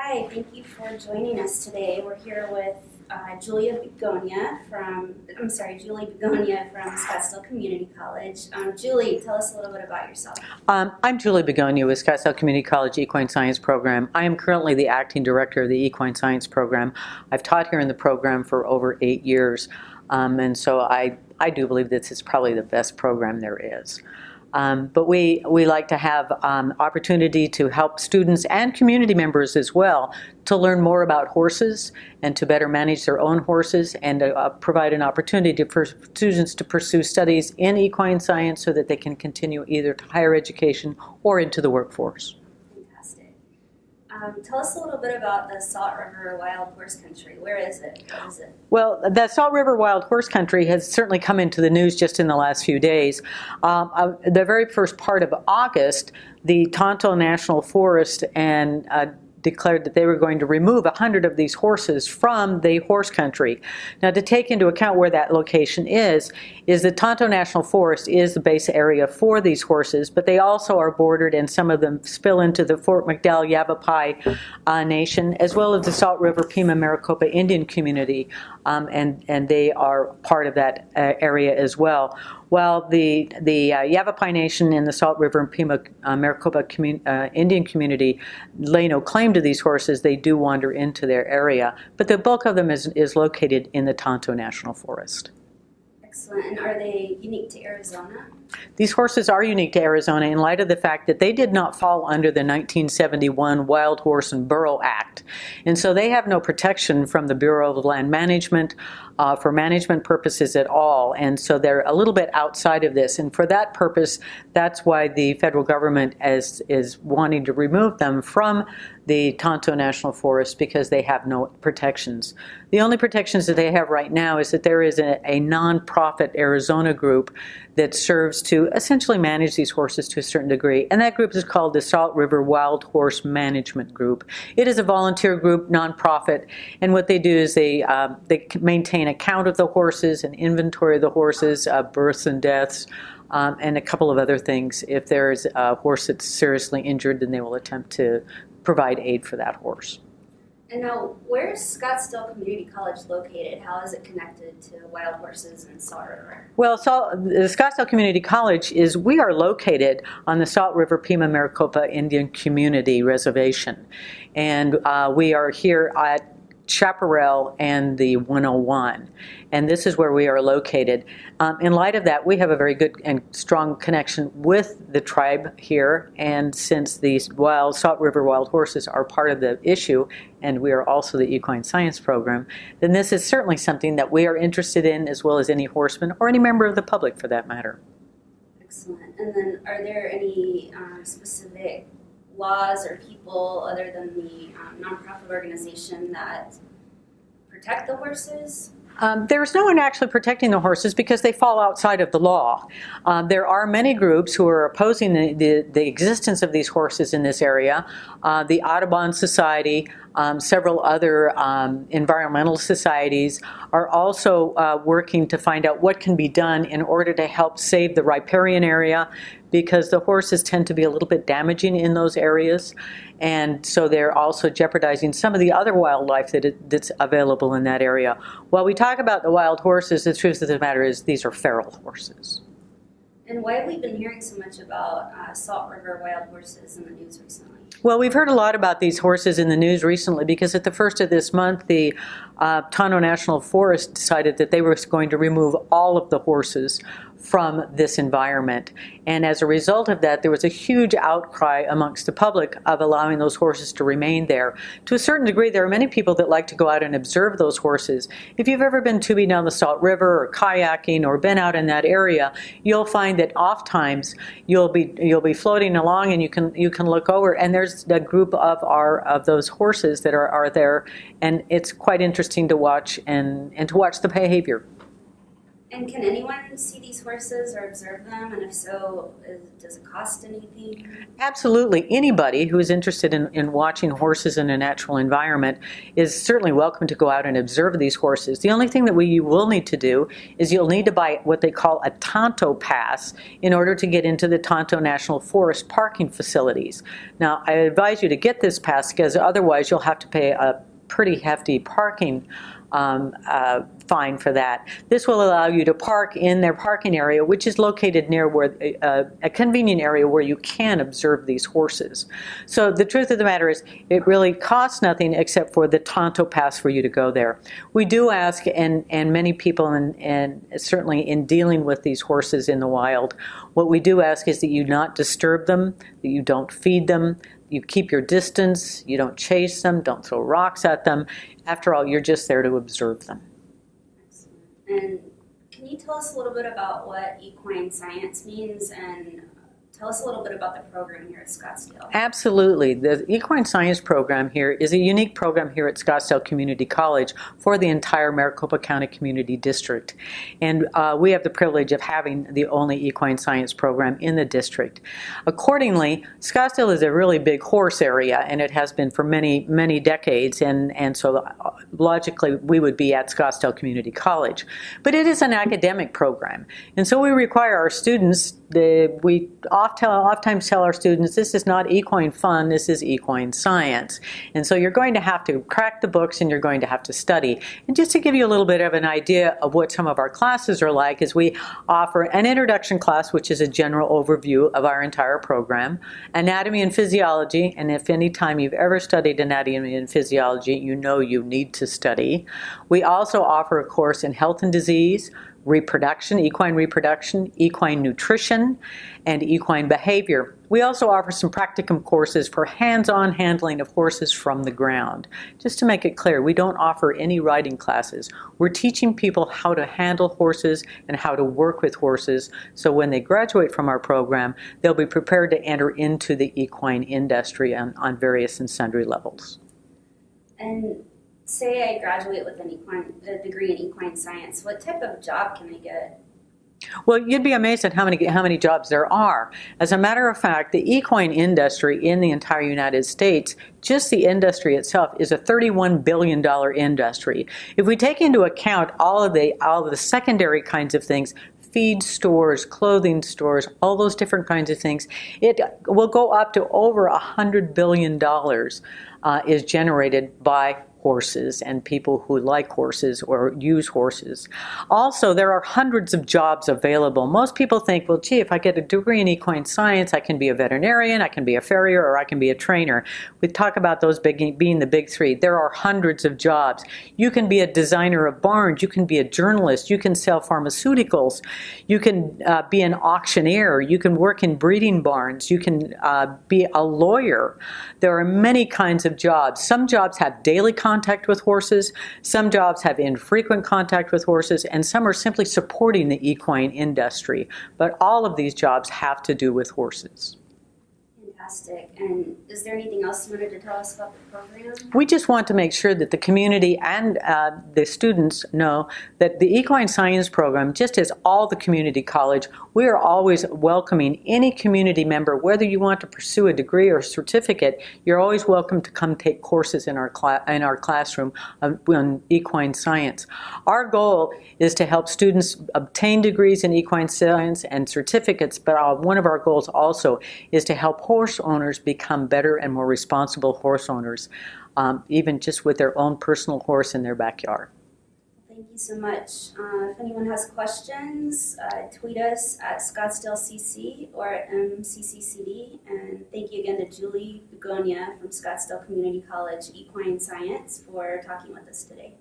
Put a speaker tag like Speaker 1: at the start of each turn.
Speaker 1: Hi, thank you for joining us today. We're here with Julie Begonia from Scottsdale Community College. Julie, tell us a little bit about yourself.
Speaker 2: I'm Julie Begonia with Scottsdale Community College Equine Science program. I am currently the acting director of the Equine Science program. I've taught here in the program for over 8 years, and so I do believe this is probably the best program there is. But we like to have opportunity to help students and community members as well to learn more about horses and to better manage their own horses, and provide an opportunity for students to pursue studies in equine science so that they can continue either to higher education or into the workforce.
Speaker 1: Fantastic. Tell us a little bit about the Salt River Wild Horse Country. Where is it? What is it?
Speaker 2: Well, the Salt River Wild Horse Country has certainly come into the news just in the last few days. The very first part of August, the Tonto National Forest and declared that they were going to remove 100 of these horses from the horse country. Now, to take into account where that location is the Tonto National Forest is the base area for these horses, but they also are bordered, and some of them spill into the Fort McDowell Yavapai Nation, as well as the Salt River Pima Maricopa Indian Community, and they are part of that area as well. While the Yavapai Nation and the Salt River and Pima Maricopa Indian Community lay no claim to these horses, they do wander into their area. But the bulk of them is located in the Tonto National Forest.
Speaker 1: Excellent. And are they unique to Arizona?
Speaker 2: These horses are unique to Arizona in light of the fact that they did not fall under the 1971 Wild Horse and Burro Act. And so they have no protection from the Bureau of Land Management for management purposes at all. And so they're a little bit outside of this. And for that purpose, that's why the federal government is wanting to remove them from the Tonto National Forest, because they have no protections. The only protections that they have right now is that there is a nonprofit Arizona group that serves to essentially manage these horses to a certain degree, and that group is called the Salt River Wild Horse Management Group. It is a volunteer group, nonprofit, and what they do is they maintain a count of the horses, an inventory of the horses, births and deaths, and a couple of other things. If there's a horse that's seriously injured, then they will attempt to provide aid for that horse.
Speaker 1: And now, where is Scottsdale Community College located? How is it connected to wild horses and Salt River?
Speaker 2: Well, the Scottsdale Community College we are located on the Salt River Pima Maricopa Indian Community Reservation. And we are here at Chaparral and the 101, and this is where we are located. In light of that, we have a very good and strong connection with the tribe here, and since these Salt River wild horses are part of the issue, and we are also the Equine Science program, then this is certainly something that we are interested in, as well as any horseman or any member of the public for that matter.
Speaker 1: Excellent. And then are there any specific laws or people other than the nonprofit organization that protect the horses?
Speaker 2: There's no one actually protecting the horses because they fall outside of the law. There are many groups who are opposing the existence of these horses in this area. The Audubon Society, several other environmental societies are also working to find out what can be done in order to help save the riparian area, because the horses tend to be a little bit damaging in those areas, and so they're also jeopardizing some of the other wildlife that's available in that area. While we talk about the wild horses, the truth of the matter is these are feral horses.
Speaker 1: And why have we been hearing so much about Salt River wild horses in the news recently?
Speaker 2: Well, we've heard a lot about these horses in the news recently because at the first of this month, the Tonto National Forest decided that they were going to remove all of the horses from this environment. And as a result of that, there was a huge outcry amongst the public of allowing those horses to remain there. To a certain degree, there are many people that like to go out and observe those horses. If you've ever been tubing down the Salt River or kayaking or been out in that area, you'll find that oftentimes you'll be floating along and you can look over, and there's a group of those horses that are there, and it's quite interesting to watch and to watch the behavior.
Speaker 1: And can anyone see these horses or observe them? And if so, does it cost anything?
Speaker 2: Absolutely. Anybody who is interested in watching horses in a natural environment is certainly welcome to go out and observe these horses. The only thing that you will need to do is you'll need to buy what they call a Tonto pass in order to get into the Tonto National Forest parking facilities. Now, I advise you to get this pass because otherwise you'll have to pay a pretty hefty parking fine for that. This will allow you to park in their parking area, which is located near where a convenient area where you can observe these horses. So the truth of the matter is, it really costs nothing except for the Tonto pass for you to go there. We do ask, and many people, and certainly in dealing with these horses in the wild, what we do ask is that you not disturb them, that you don't feed them, you keep your distance, you don't chase them, don't throw rocks at them. After all, you're just there to observe them.
Speaker 1: Excellent. And can you tell us a little bit about what equine science means, and tell us a little bit about the program here at Scottsdale?
Speaker 2: Absolutely. The Equine Science program here is a unique program here at Scottsdale Community College for the entire Maricopa County Community District. And we have the privilege of having the only Equine Science program in the district. Accordingly, Scottsdale is a really big horse area, and it has been for many, many decades, and so logically we would be at Scottsdale Community College. But it is an academic program, and so we require our students, we oftentimes tell our students, this is not equine fun, this is equine science. And so you're going to have to crack the books and you're going to have to study. And just to give you a little bit of an idea of what some of our classes are like, is we offer an introduction class, which is a general overview of our entire program, anatomy and physiology, and if any time you've ever studied anatomy and physiology, you know you need to study. We also offer a course in health and disease, reproduction, equine nutrition, and equine behavior. We also offer some practicum courses for hands-on handling of horses from the ground. Just to make it clear, we don't offer any riding classes. We're teaching people how to handle horses and how to work with horses, so when they graduate from our program, they'll be prepared to enter into the equine industry on various and sundry levels.
Speaker 1: And say I graduate with a degree in equine science, what type of job can I get?
Speaker 2: Well, you'd be amazed at how many jobs there are. As a matter of fact, the equine industry in the entire United States, just the industry itself, is a $31 billion industry. If we take into account all of the secondary kinds of things, feed stores, clothing stores, all those different kinds of things, it will go up to over $100 billion is generated by horses and people who like horses or use horses. Also, there are hundreds of jobs available. Most people think, well, gee, if I get a degree in equine science, I can be a veterinarian, I can be a farrier, or I can be a trainer. We talk about those being the big three. There are hundreds of jobs. You can be a designer of barns, you can be a journalist, you can sell pharmaceuticals, you can be an auctioneer, you can work in breeding barns, you can be a lawyer. There are many kinds of jobs. Some jobs have daily contact with horses, some jobs have infrequent contact with horses, and some are simply supporting the equine industry. But all of these jobs have to do with horses.
Speaker 1: Fantastic. And is there anything else you wanted to tell us about the program?
Speaker 2: We just want to make sure that the community and the students know that the Equine Science program, just as all the community college, we are always welcoming any community member, whether you want to pursue a degree or certificate, you're always welcome to come take courses in our classroom on equine science. Our goal is to help students obtain degrees in equine science and certificates, but one of our goals also is to help horse owners become better and more responsible horse owners, even just with their own personal horse in their backyard.
Speaker 1: Thank you so much. If anyone has questions, tweet us at ScottsdaleCC or at MCCCD. And thank you again to Julie Begonia from Scottsdale Community College Equine Science for talking with us today.